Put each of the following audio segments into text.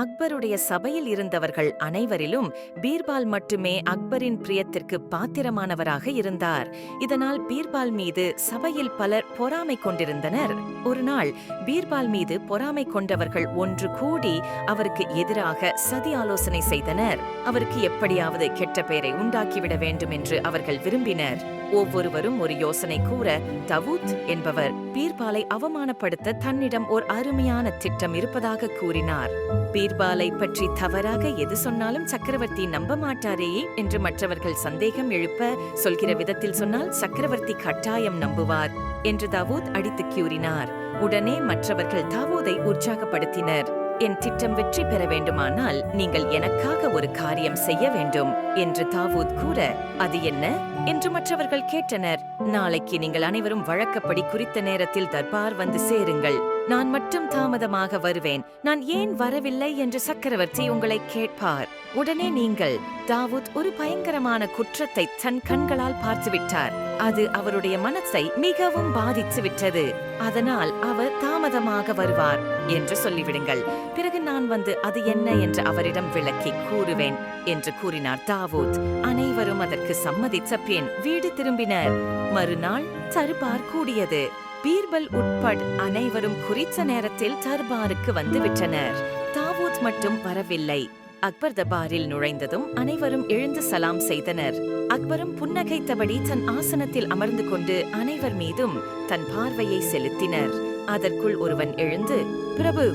அக்பருடைய சபையில் இருந்தவர்கள் அனைவரிலும் பீர்பால் மட்டுமே அக்பரின் பிரியத்திற்கு பாத்திரமானவராக இருந்தார். இதனால் பீர்பால் மீது சபையில் பலர் பொறாமை கொண்டிருந்தனர். ஒரு நாள் பீர்பால் மீது பொறாமை கொண்டவர்கள் ஒன்று கூடி அவருக்கு எதிராக சதி ஆலோசனை செய்தனர். அவருக்கு எப்படியாவது கெட்ட பெயரை உண்டாக்கிவிட வேண்டும் என்று அவர்கள் விரும்பினர். ஒவ்வொருவரும் ஒரு யோசனை கூற, தாவூத் என்பவர் பீர்பாலை அவமானப்படுத்த தன்னிடம் ஓர் அருமையான திட்டம் இருப்பதாக கூறினார். பீர்பாலை பற்றி தவறாக எது சொன்னாலும் சக்கரவர்த்தி நம்ப மாட்டாரே என்று மற்றவர்கள் சந்தேகம் எழுப்ப, சொல்கிற விதத்தில் சொன்னால் சக்கரவர்த்தி கட்டாயம் நம்புவார் என்று தாவூத் அடித்து கூறினார். உடனே மற்றவர்கள் தாவூதை உற்சாகப்படுத்தினர். என் திட்டம் வெற்றி பெற வேண்டுமானால் நீங்கள் எனக்காக ஒரு காரியம் செய்ய வேண்டும் என்று தாவூத் கூற, அது என்ன என்று மற்றவர்கள் கேட்டனர். நாளைக்கு நீங்கள் அனைவரும் வழக்கப்படி குறித்த நேரத்தில் தர்பார் வந்து சேருங்கள். நான் மட்டும் தாமதமாக வருவேன். நான் ஏன் வரவில்லை என்று சக்கரவர்த்தி உங்களை கேட்பார். உடனே நீங்கள், தாவூத் ஒரு பயங்கரமான குற்றத்தை தன் கண்களால் பார்த்துவிட்டார். அது அவருடைய மனசை மிகவும் பாதித்து விட்டது. அதனால் அவர் தாமதமாக வருவார் என்று சொல்லிவிடுங்கள். பிறகு நான் வந்து அது என்ன என்று அவரிடம் விளக்கி கூறுவேன் என்று கூறினார் தாவூத். அனைவரும் அதற்கு சம்மதித்த பின் வீடு திரும்பினர். மறுநாள் தர்பார் கூடியது. பீர்பல் உட்பட அனைவரும் குறித்த நேரத்தில் தர்பாருக்கு வந்து விட்டனர். தாவூத் மட்டும் வரவில்லை. அக்பர் தர்பாரில் நுழைந்ததும் அனைவரும் எழுந்து சலாம் செய்தனர். அக்பரும் புன்னகைத்தபடி தன் ஆசனத்தில் அமர்ந்து கொண்டு அனைவர் மீதும் தன் பார்வையை செலுத்தினர். அதற்குள் ஒருவன் எழுந்து, பிரபு,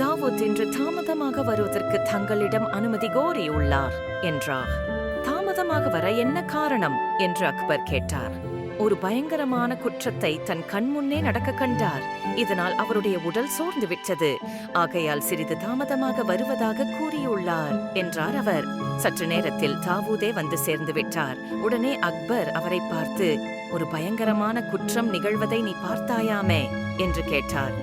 தாவூத் இன்று தாமதமாக வருவதற்கு தங்களிடம் அனுமதி கோரியுள்ளார் என்றார். தாமதமாக வர என்ன காரணம் என்று அக்பர் கேட்டார். ஒரு பயங்கரமான குற்றத்தை தன் கண்முன்னே நடக்க கண்டார். இதனால் அவருடைய உடல் சோர்ந்து விட்டது. ஆகையால் சிறிது தாமதமாக வருவதாக கூறியுள்ளார் என்றார் அவர். சற்று நேரத்தில் தாவூதே வந்து சேர்ந்து விட்டார். உடனே அக்பர் அவரை பார்த்து, ஒரு பயங்கரமான குற்றம் நிகழ்வதை நீ பார்த்தாயாமே என்று கேட்டார்.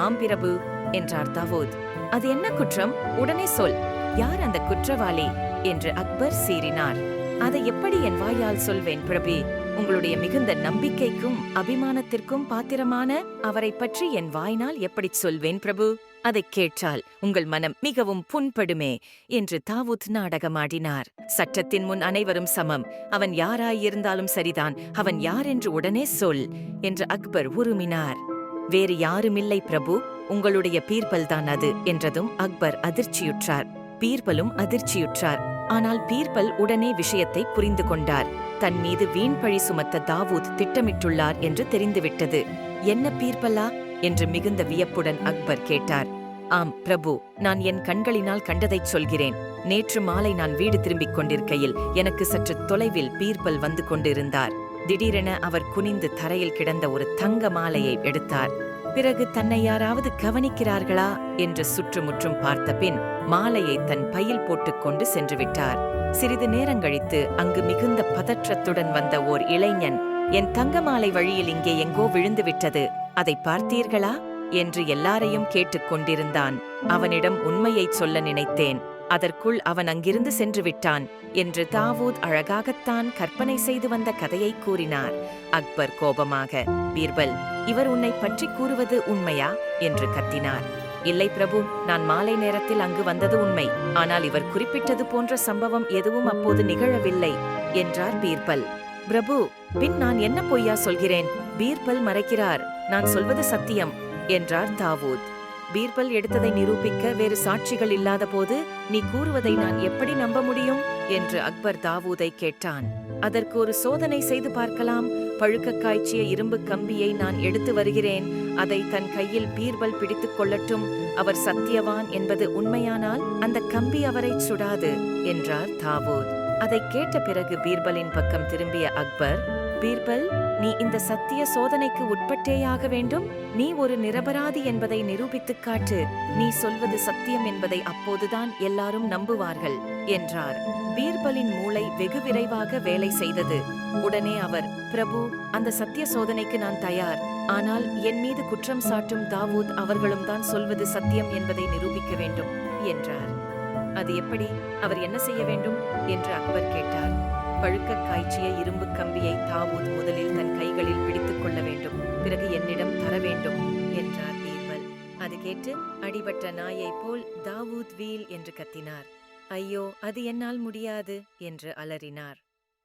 ஆம் பிரபு என்றார் தாவூத். அது என்ன குற்றம்? உடனே சொல். யார் அந்த குற்றவாளி என்று அக்பர் சீறினார். அதை எப்படி என் வாயால் சொல்வேன் பிரபு? உங்களுடைய மிகுந்த நம்பிக்கைக்கும் அபிமானத்திற்கும் பாத்திரமான அவரை பற்றி என் வாயினால் எப்படி சொல்வேன் பிரபு? அதை கேட்டால் உங்கள் மனம் மிகவும் புண்படுமே என்று தாவூத் நாடகமாடினார். சட்டத்தின் முன் அனைவரும் சமம். அவன் யாராயிருந்தாலும் சரிதான். அவன் யார் என்று உடனே சொல் என்று அக்பர் உருமினார். வேறு யாருமில்லை பிரபு, உங்களுடைய பீர்பல் தான் அது என்றதும் அக்பர் அதிர்ச்சியுற்றார். பீர்பலும் அதிர்ச்சியுற்றார். ஆனால் பீர்பல் உடனே விஷயத்தை புரிந்து கொண்டார். தன் மீது வீண் பழி சுமத்த தாவூத் திட்டமிட்டுள்ளார் என்று தெரிந்துவிட்டது. என்ன பீர்பலா என்று மிகுந்த வியப்புடன் அக்பர் கேட்டார். ஆம் பிரபு, நான் என் கண்களினால் கண்டதைச் சொல்கிறேன். நேற்று மாலை நான் வீடு திரும்பிக் கொண்டிருக்கையில் எனக்கு சற்று தொலைவில் பீர்பல் வந்து கொண்டிருந்தார். திடீரென அவர் குனிந்து தரையில் கிடந்த ஒரு தங்க மாலையை எடுத்தார். பிறகு தன்னை யாராவது கவனிக்கிறார்களா என்று சுற்றுமுற்றும் பார்த்த பின் மாலையை தன் பையில் போட்டுக்கொண்டு சென்று விட்டார். சிறிது நேரங்கழித்து அங்கு மிகுந்த பதற்றத்துடன் வந்த ஓர் இளைஞன், என் தங்க மாலை வழியில் இங்கே எங்கோ விழுந்து விட்டது, அதை பார்த்தீர்களா என்று எல்லாரையும் கேட்டுக் கொண்டிருந்தான். அவனிடம் உண்மையைச் சொல்ல நினைத்தேன். அதற்குள் அவன் அங்கிருந்து சென்று விட்டான் என்று தாவூத் அழகாகத்தான் கற்பனை செய்து வந்த கதையை கூறினார். அக்பர் கோபமாக, பீர்பல், இவர் உன்னை பற்றி கூறுவது உண்மையா என்று கத்தினார். இல்லை பிரபு, நான் மாலை நேரத்தில் அங்கு வந்தது உண்மை. ஆனால் இவர் குறிப்பிட்டது போன்ற சம்பவம் எதுவும் அப்போது நிகழவில்லை என்றார் பீர்பல். பிரபு, பின் நான் என்ன பொய்யா சொல்கிறேன்? பீர்பல் மறைக்கிறார். நான் சொல்வது சத்தியம் என்றார் தாவூத். பீர்பல் எடுத்ததை நிரூபிக்க வேறு சாட்சிகள் இல்லாத போது நீ கூறுவதை நான் எப்படி நம்ப முடியும் என்று அக்பர் தாவூதை கேட்டான். அதற்கு ஒரு சோதனை செய்து பார்க்கலாம். பழுக்க காய்ச்சிய இரும்பு கம்பியை நான் எடுத்து வருகிறேன். அதை தன் கையில் பீர்பல் பிடித்துக் கொள்ளட்டும். அவர் சத்தியவான் என்பது உண்மையானால் அந்த கம்பி அவரை சுடாது என்றார் தாவூத். அதை கேட்ட பிறகு பீர்பலின் பக்கம் திரும்பிய அக்பர், பீர்பல், நீ இந்த சத்திய சோதனைக்கு உட்பட்டேயாக வேண்டும். நீ ஒரு நிரபராதி என்பதை நிரூபித்துக் காட்டு. நீ சொல்வது சத்தியம் என்பதை அப்போதுதான் எல்லாரும் நம்புவார்கள் என்றார். பீர்பலின் மூளை வெகு விரைவாக வேலை செய்தது. உடனே அவர், பிரபு, அந்த சத்திய சோதனைக்கு நான் தயார். ஆனால் என் மீது குற்றம் சாட்டும் தாவூத் அவர்களும் தான் சொல்வது சத்தியம் என்பதை நிரூபிக்க வேண்டும் என்றார். அது எப்படி? அவர் என்ன செய்ய வேண்டும் என்று அக்பர் கேட்டார். பழுக்க காய்ச்சிய இரும்பு கம்பியை தாவூத் முதலில் தன் கைகளில் பிடித்துக் கொள்ள வேண்டும். பிறகு என்னிடம் தர வேண்டும் என்றார் பீர்பல். அது கேட்ட கேட்டு அடிபட்ட நாயைப் போல் தாவூத் வீல் என்று கத்தினார். ஐயோ, அது என்னால் முடியாது என்று அலறினார்.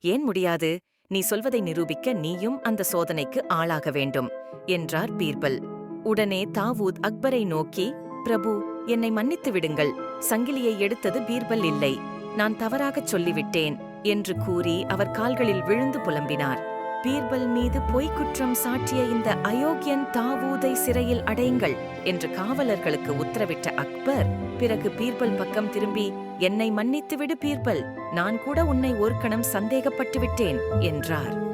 ஏன் முடியாது? நீ சொல்வதை நிரூபிக்க நீயும் அந்த சோதனைக்கு ஆளாக வேண்டும் என்றார் பீர்பல். உடனே தாவூத் அக்பரை நோக்கி, பிரபு, என்னை மன்னித்து விடுங்கள். சங்கிலியை எடுத்தது பீர்பல் இல்லை. நான் தவறாகச் சொல்லிவிட்டேன் என்று கூறி அவர் கால்களில் விழுந்து புலம்பினார். பீர்பல் மீது பொய்க்குற்றம் சாட்டிய இந்த அயோக்கியன் தாவூதை சிறையில் அடையுங்கள் என்று காவலர்களுக்கு உத்தரவிட்ட அக்பர் பிறகு பீர்பல் பக்கம் திரும்பி, என்னை மன்னித்துவிடு பீர்பல், நான் கூட உன்னை ஒரு கணம் சந்தேகப்பட்டு விட்டேன் என்றார்.